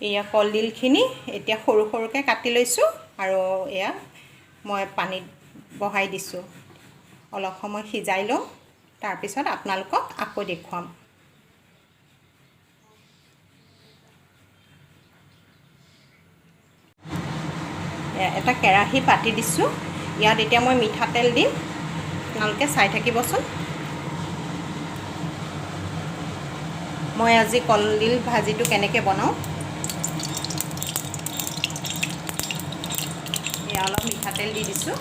এয়া কলডিলখিনি এতিয়া সৰু সৰুকৈ কাটি লৈছোঁ আৰু এয়া মই পানীত বহাই দিছোঁ অলপ সময় সিজাই লওঁ তাৰপিছত আপোনালোকক আকৌ দেখুৱাম এটা কেৰাহী পাতি দিছোঁ ইয়াত এতিয়া মই মিঠাতেল দিম আপোনালোকে চাই থাকিবচোন মই আজি কলডিল ভাজিটো কেনেকৈ বনাওঁ এয়া অলপ মিঠাতেল দি দিছোঁ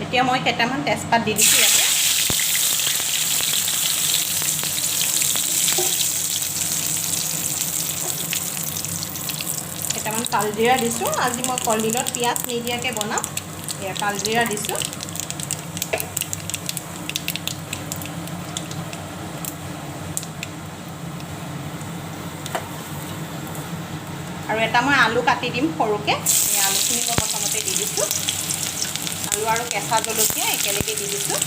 এতিয়া মই কেইটামান তেজপাত দি দিছোঁ ইয়াতে কেইটামান কালজিৰা দিছোঁ আজি মই কলডিলত পিঁয়াজ নিদিয়াকৈ বনাম এয়া কালজিৰা দিছোঁ আৰু এটা মই আলু কাটি দিম সৰুকৈ এই আলুখিনি মই প্ৰথমতে দি দিছোঁ আলু আৰু কেঁচা জলকীয়া একেলগে দি দিছোঁ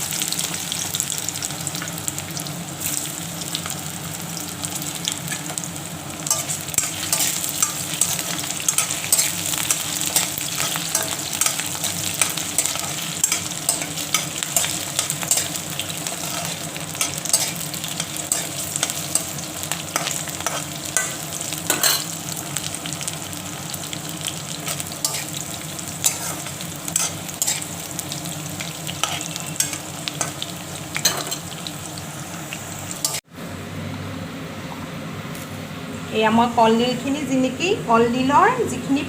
এয়া মই কলডিলখিনি কলডিলৰ যিখিনি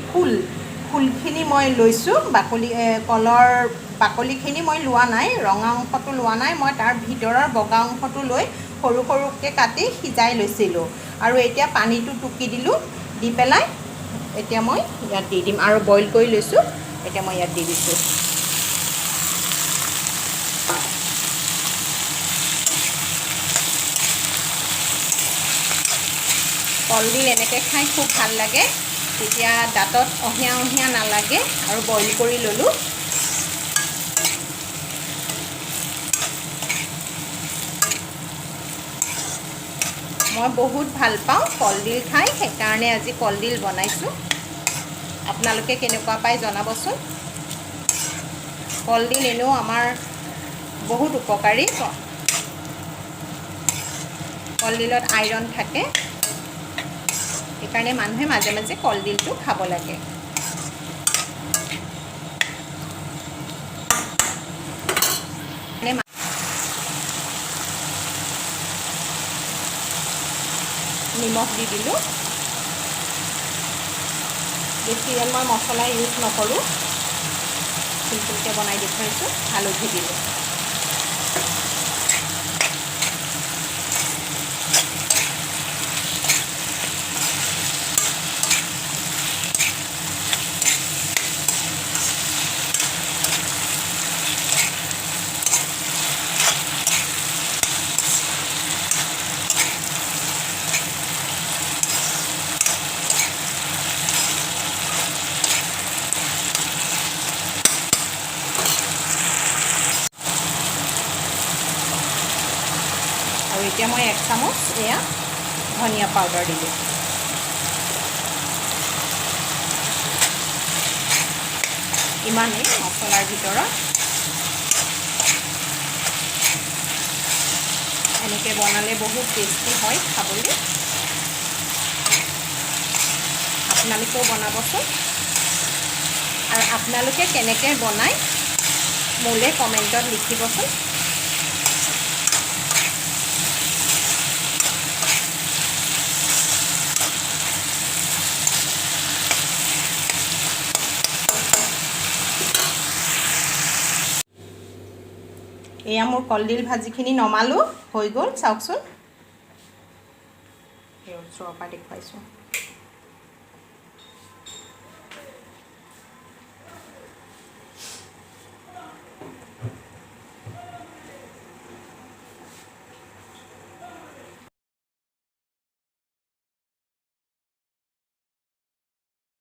ফুলখিনি মই লৈছোঁ কলৰ বাকলিখিনি মই লোৱা নাই ৰঙা অংশটো লোৱা নাই মই তাৰ ভিতৰৰ বগা অংশটো লৈ সৰু সৰুকৈ কাটি সিজাই লৈছিলোঁ আৰু এতিয়া পানীটো টুকি দিলোঁ দি পেলাই এতিয়া মই ইয়াত দি দিম আৰু বইল কৰি লৈছোঁ এতিয়া মই ইয়াত দি দিছোঁ কলডিল এনেকৈ খাই খুব ভাল লাগে তেতিয়া দাঁতত অহিয়া অহিয়া নালাগে আৰু বইল কৰি ল'লোঁ মই বহুত ভাল পাওঁ কলডিল খাই সেইকাৰণে আজি কলডিল বনাইছোঁ আপোনালোকে কেনেকুৱা পায় জনাবচোন কলডিল এনেও আমাৰ বহুত উপকাৰী কলডিলত আইৰণ থাকে সেইকাৰণে মানুহে মাজে মাজে কলডিলটো খাব লাগে নিমখ দি দিলোঁ বেছি মই মছলা ইউজ নকৰোঁ চিম্পুলকৈ বনাই দেখুৱাইছোঁ হালধি দিলোঁ আৰু এতিয়া মই 1 চামুচ এয়া ধনিয়া পাউডাৰ দিলোঁ ইমানেই মছলাৰ ভিতৰত এনেকৈ বনালে বহুত টেষ্টি হয় খাবলৈ আপোনালোকেও বনাবচোন আৰু আপোনালোকে কেনেকৈ বনায় মোলৈ কমেণ্টত লিখিবচোন এয়া মোৰ কলডিল ভাজিখিনি নমালোঁ হৈ গ'ল চাওকচোন এই ওচৰৰ পৰা দেখুৱাইছোঁ